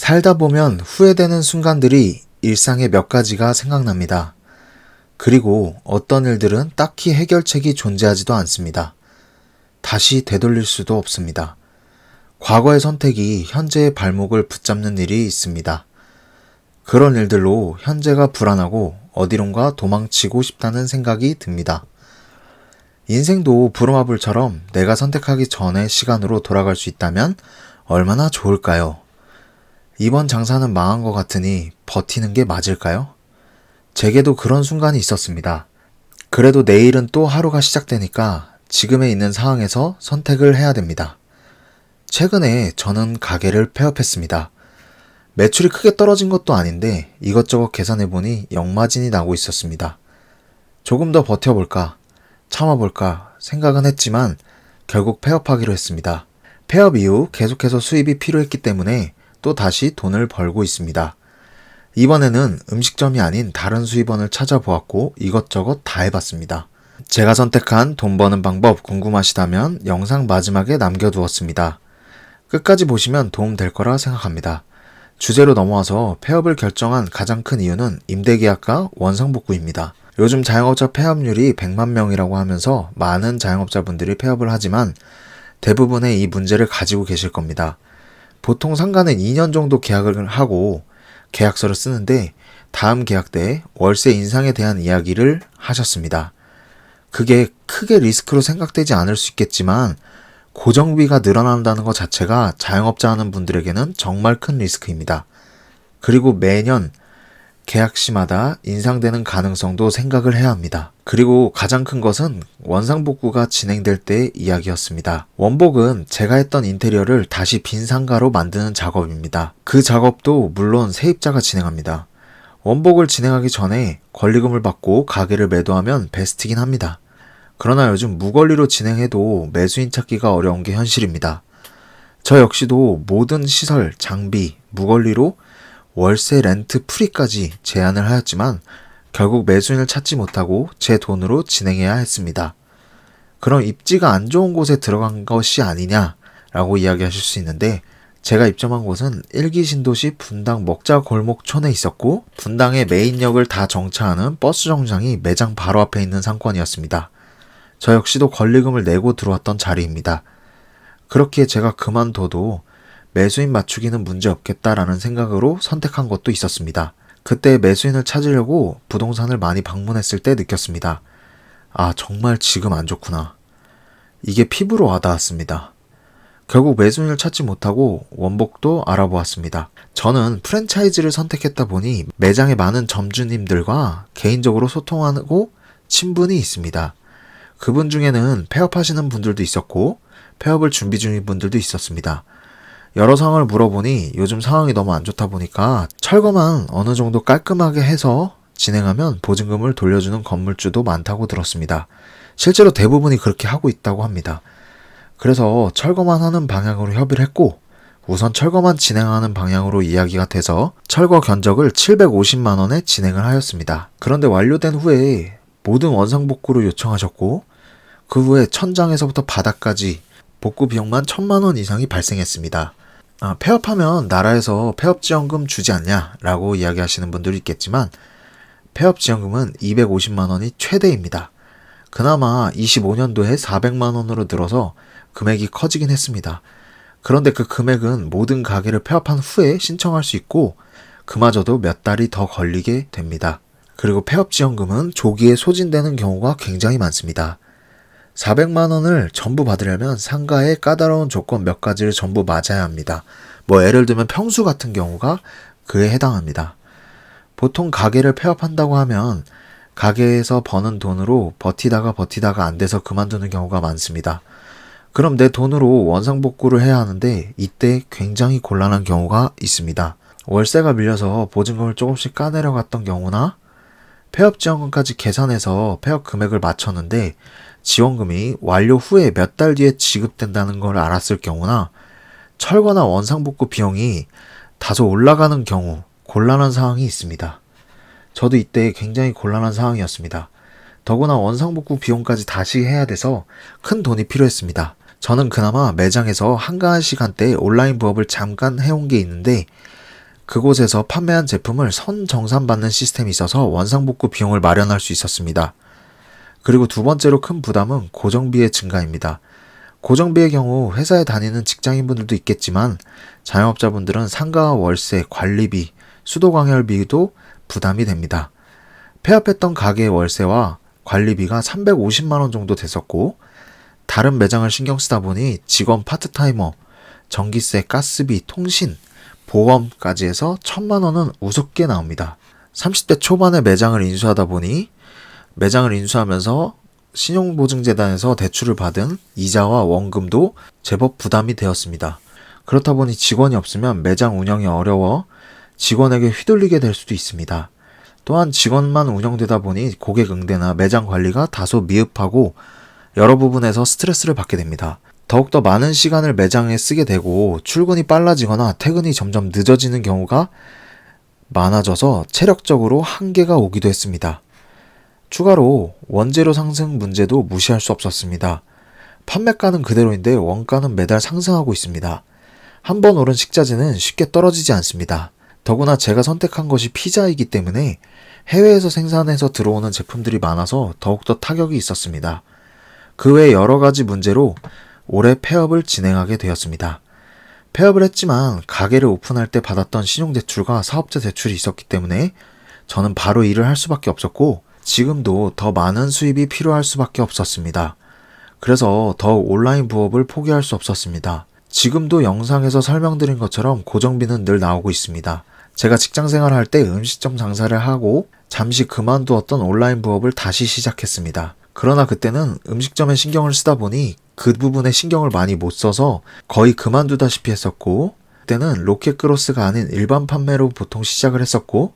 살다 보면 후회되는 순간들이 일상의 몇 가지가 생각납니다. 그리고 어떤 일들은 딱히 해결책이 존재하지도 않습니다. 다시 되돌릴 수도 없습니다. 과거의 선택이 현재의 발목을 붙잡는 일이 있습니다. 그런 일들로 현재가 불안하고 어디론가 도망치고 싶다는 생각이 듭니다. 인생도 부루마블처럼 내가 선택하기 전의 시간으로 돌아갈 수 있다면 얼마나 좋을까요? 이번 장사는 망한 것 같으니 버티는 게 맞을까요? 제게도 그런 순간이 있었습니다. 그래도 내일은 또 하루가 시작되니까 지금에 있는 상황에서 선택을 해야 됩니다. 최근에 저는 가게를 폐업했습니다. 매출이 크게 떨어진 것도 아닌데 이것저것 계산해보니 역마진이 나고 있었습니다. 조금 더 버텨볼까, 참아볼까 생각은 했지만 결국 폐업하기로 했습니다. 폐업 이후 계속해서 수입이 필요했기 때문에 또 다시 돈을 벌고 있습니다. 이번에는 음식점이 아닌 다른 수입원을 찾아보았고 이것저것 다 해봤습니다. 제가 선택한 돈 버는 방법 궁금하시다면 영상 마지막에 남겨두었습니다. 끝까지 보시면 도움될 거라 생각합니다. 주제로 넘어와서 폐업을 결정한 가장 큰 이유는 임대계약과 원상복구입니다. 요즘 자영업자 폐업률이 100만 명이라고 하면서 많은 자영업자분들이 폐업을 하지만 대부분의 이 문제를 가지고 계실 겁니다. 보통 상가는 2년 정도 계약을 하고 계약서를 쓰는데 다음 계약 때 월세 인상에 대한 이야기를 하셨습니다. 그게 크게 리스크로 생각되지 않을 수 있겠지만 고정비가 늘어난다는 것 자체가 자영업자 하는 분들에게는 정말 큰 리스크입니다. 그리고 매년 계약 시마다 인상되는 가능성도 생각을 해야 합니다. 그리고 가장 큰 것은 원상복구가 진행될 때의 이야기였습니다. 원복은 제가 했던 인테리어를 다시 빈 상가로 만드는 작업입니다. 그 작업도 물론 세입자가 진행합니다. 원복을 진행하기 전에 권리금을 받고 가게를 매도하면 베스트긴 합니다. 그러나 요즘 무권리로 진행해도 매수인 찾기가 어려운 게 현실입니다. 저 역시도 모든 시설, 장비, 무권리로 월세 렌트 프리까지 제안을 하였지만 결국 매수인을 찾지 못하고 제 돈으로 진행해야 했습니다. 그럼 입지가 안 좋은 곳에 들어간 것이 아니냐라고 이야기하실 수 있는데 제가 입점한 곳은 1기 신도시 분당 먹자골목촌에 있었고 분당의 메인역을 다 정차하는 버스 정류장이 매장 바로 앞에 있는 상권이었습니다. 저 역시도 권리금을 내고 들어왔던 자리입니다. 그렇기에 제가 그만둬도 매수인 맞추기는 문제없겠다라는 생각으로 선택한 것도 있었습니다. 그때 매수인을 찾으려고 부동산을 많이 방문했을 때 느꼈습니다. 아, 정말 지금 안 좋구나. 이게 피부로 와닿았습니다. 결국 매수인을 찾지 못하고 원복도 알아보았습니다. 저는 프랜차이즈를 선택했다 보니 매장에 많은 점주님들과 개인적으로 소통하고 친분이 있습니다. 그분 중에는 폐업하시는 분들도 있었고 폐업을 준비 중인 분들도 있었습니다. 여러 상황을 물어보니 요즘 상황이 너무 안 좋다 보니까 철거만 어느 정도 깔끔하게 해서 진행하면 보증금을 돌려주는 건물주도 많다고 들었습니다. 실제로 대부분이 그렇게 하고 있다고 합니다. 그래서 철거만 하는 방향으로 협의를 했고 우선 철거만 진행하는 방향으로 이야기가 돼서 철거 견적을 750만 원에 진행을 하였습니다. 그런데 완료된 후에 모든 원상복구를 요청하셨고 그 후에 천장에서부터 바닥까지 복구 비용만 1,000만 원 이상이 발생했습니다. 폐업하면 나라에서 폐업지원금 주지 않냐 라고 이야기하시는 분들이 있겠지만 폐업지원금은 250만 원이 최대입니다. 그나마 25년도에 400만 원으로 늘어서 금액이 커지긴 했습니다. 그런데 그 금액은 모든 가게를 폐업한 후에 신청할 수 있고 그마저도 몇 달이 더 걸리게 됩니다. 그리고 폐업지원금은 조기에 소진되는 경우가 굉장히 많습니다. 400만 원을 전부 받으려면 상가의 까다로운 조건 몇 가지를 전부 맞아야 합니다. 예를 들면 평수 같은 경우가 그에 해당합니다. 보통 가게를 폐업한다고 하면 가게에서 버는 돈으로 버티다가 안 돼서 그만두는 경우가 많습니다. 그럼 내 돈으로 원상복구를 해야 하는데 이때 굉장히 곤란한 경우가 있습니다. 월세가 밀려서 보증금을 조금씩 까내려갔던 경우나 폐업지원금까지 계산해서 폐업 금액을 맞췄는데 지원금이 완료 후에 몇 달 뒤에 지급된다는 걸 알았을 경우나 철거나 원상복구 비용이 다소 올라가는 경우 곤란한 상황이 있습니다. 저도 이때 굉장히 곤란한 상황이었습니다. 더구나 원상복구 비용까지 다시 해야 돼서 큰 돈이 필요했습니다. 저는 그나마 매장에서 한가한 시간대에 온라인 부업을 잠깐 해온 게 있는데 그곳에서 판매한 제품을 선정산받는 시스템이 있어서 원상복구 비용을 마련할 수 있었습니다. 그리고 두 번째로 큰 부담은 고정비의 증가입니다. 고정비의 경우 회사에 다니는 직장인분들도 있겠지만 자영업자분들은 상가와 월세, 관리비, 수도광열비도 부담이 됩니다. 폐업했던 가게의 월세와 관리비가 350만원 정도 됐었고 다른 매장을 신경 쓰다 보니 직원 파트타이머, 전기세, 가스비, 통신, 보험까지 해서 1000만원은 우습게 나옵니다. 30대 초반에 매장을 인수하다 보니 매장을 인수하면서 신용보증재단에서 대출을 받은 이자와 원금도 제법 부담이 되었습니다. 그렇다 보니 직원이 없으면 매장 운영이 어려워 직원에게 휘둘리게 될 수도 있습니다. 또한 직원만 운영되다 보니 고객 응대나 매장 관리가 다소 미흡하고 여러 부분에서 스트레스를 받게 됩니다. 더욱더 많은 시간을 매장에 쓰게 되고 출근이 빨라지거나 퇴근이 점점 늦어지는 경우가 많아져서 체력적으로 한계가 오기도 했습니다. 추가로 원재료 상승 문제도 무시할 수 없었습니다. 판매가는 그대로인데 원가는 매달 상승하고 있습니다. 한번 오른 식자재는 쉽게 떨어지지 않습니다. 더구나 제가 선택한 것이 피자이기 때문에 해외에서 생산해서 들어오는 제품들이 많아서 더욱더 타격이 있었습니다. 그 외 여러 가지 문제로 올해 폐업을 진행하게 되었습니다. 폐업을 했지만 가게를 오픈할 때 받았던 신용대출과 사업자 대출이 있었기 때문에 저는 바로 일을 할 수밖에 없었고 지금도 더 많은 수입이 필요할 수밖에 없었습니다. 그래서 더욱 온라인 부업을 포기할 수 없었습니다. 지금도 영상에서 설명드린 것처럼 고정비는 늘 나오고 있습니다. 제가 직장생활을 할 때 음식점 장사를 하고 잠시 그만두었던 온라인 부업을 다시 시작했습니다. 그러나 그때는 음식점에 신경을 쓰다 보니 그 부분에 신경을 많이 못 써서 거의 그만두다시피 했었고 그때는 로켓크로스가 아닌 일반 판매로 보통 시작을 했었고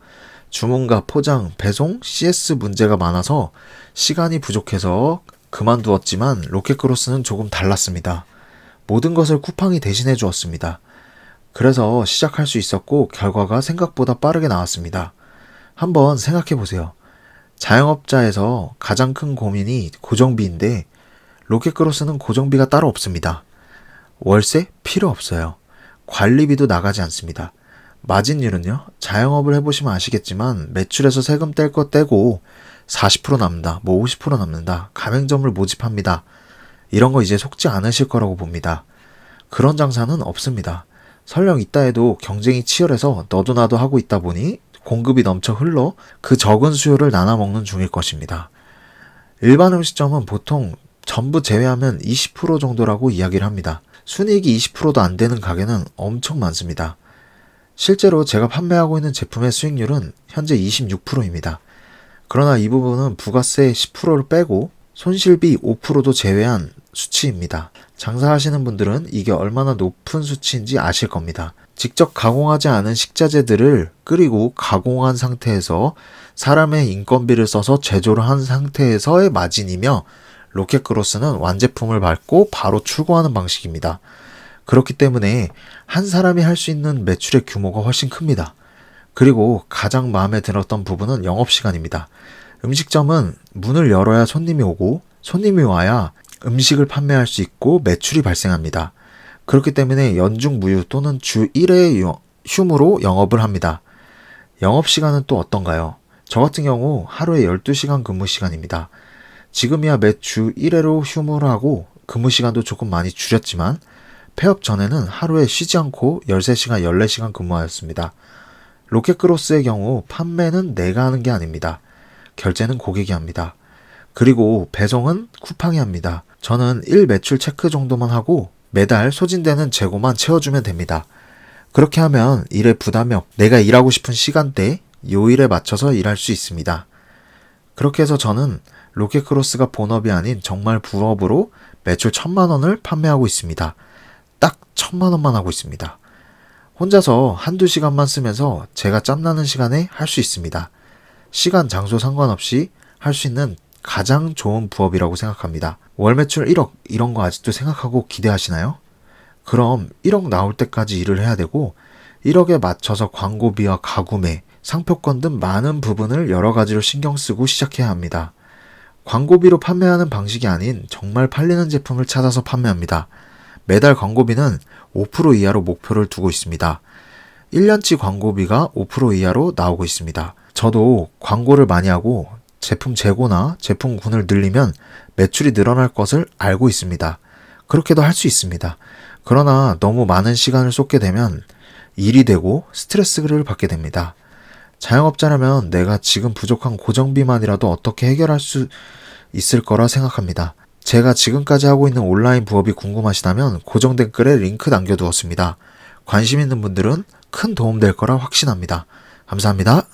주문과 포장, 배송, CS 문제가 많아서 시간이 부족해서 그만두었지만 로켓크로스는 조금 달랐습니다. 모든 것을 쿠팡이 대신해 주었습니다. 그래서 시작할 수 있었고 결과가 생각보다 빠르게 나왔습니다. 한번 생각해 보세요. 자영업자에서 가장 큰 고민이 고정비인데 로켓크로스는 고정비가 따로 없습니다. 월세 필요 없어요. 관리비도 나가지 않습니다. 마진율은요, 자영업을 해보시면 아시겠지만 매출에서 세금 뗄 거 떼고 40% 남는다, 50% 남는다, 가맹점을 모집합니다. 이런 거 이제 속지 않으실 거라고 봅니다. 그런 장사는 없습니다. 설령 있다 해도 경쟁이 치열해서 너도 나도 하고 있다 보니 공급이 넘쳐 흘러 그 적은 수요를 나눠 먹는 중일 것입니다. 일반 음식점은 보통 전부 제외하면 20% 정도라고 이야기를 합니다. 순이익이 20%도 안 되는 가게는 엄청 많습니다. 실제로 제가 판매하고 있는 제품의 수익률은 현재 26%입니다. 그러나 이 부분은 부가세 10%를 빼고 손실비 5%도 제외한 수치입니다. 장사하시는 분들은 이게 얼마나 높은 수치인지 아실 겁니다. 직접 가공하지 않은 식자재들을 끓이고 가공한 상태에서 사람의 인건비를 써서 제조를 한 상태에서의 마진이며 로켓크로스는 완제품을 밟고 바로 출고하는 방식입니다. 그렇기 때문에 한 사람이 할 수 있는 매출의 규모가 훨씬 큽니다. 그리고 가장 마음에 들었던 부분은 영업시간입니다. 음식점은 문을 열어야 손님이 오고 손님이 와야 음식을 판매할 수 있고 매출이 발생합니다. 그렇기 때문에 연중무휴 또는 주 1회 휴무로 영업을 합니다. 영업시간은 또 어떤가요? 저 같은 경우 하루에 12시간 근무시간입니다. 지금이야 매 주 1회로 휴무를 하고 근무시간도 조금 많이 줄였지만 폐업 전에는 하루에 쉬지 않고 13시간, 14시간 근무하였습니다. 로켓크로스의 경우 판매는 내가 하는 게 아닙니다. 결제는 고객이 합니다. 그리고 배송은 쿠팡이 합니다. 저는 1매출 체크 정도만 하고 매달 소진되는 재고만 채워주면 됩니다. 그렇게 하면 일에 부담이 없고 내가 일하고 싶은 시간대, 요일에 맞춰서 일할 수 있습니다. 그렇게 해서 저는 로켓크로스가 본업이 아닌 정말 부업으로 매출 1000만원을 판매하고 있습니다. 딱 1000만원만 하고 있습니다. 혼자서 한두 시간만 쓰면서 제가 짬나는 시간에 할 수 있습니다. 시간, 장소 상관없이 할 수 있는 가장 좋은 부업이라고 생각합니다. 월 매출 1억 이런 거 아직도 생각하고 기대하시나요? 그럼 1억 나올 때까지 일을 해야 되고 1억에 맞춰서 광고비와 가구매, 상표권 등 많은 부분을 여러 가지로 신경 쓰고 시작해야 합니다. 광고비로 판매하는 방식이 아닌 정말 팔리는 제품을 찾아서 판매합니다. 매달 광고비는 5% 이하로 목표를 두고 있습니다. 1년치 광고비가 5% 이하로 나오고 있습니다. 저도 광고를 많이 하고 제품 재고나 제품군을 늘리면 매출이 늘어날 것을 알고 있습니다. 그렇게도 할 수 있습니다. 그러나 너무 많은 시간을 쏟게 되면 일이 되고 스트레스를 받게 됩니다. 자영업자라면 내가 지금 부족한 고정비만이라도 어떻게 해결할 수 있을 거라 생각합니다. 제가 지금까지 하고 있는 온라인 부업이 궁금하시다면 고정 댓글에 링크 남겨두었습니다. 관심 있는 분들은 큰 도움 될 거라 확신합니다. 감사합니다.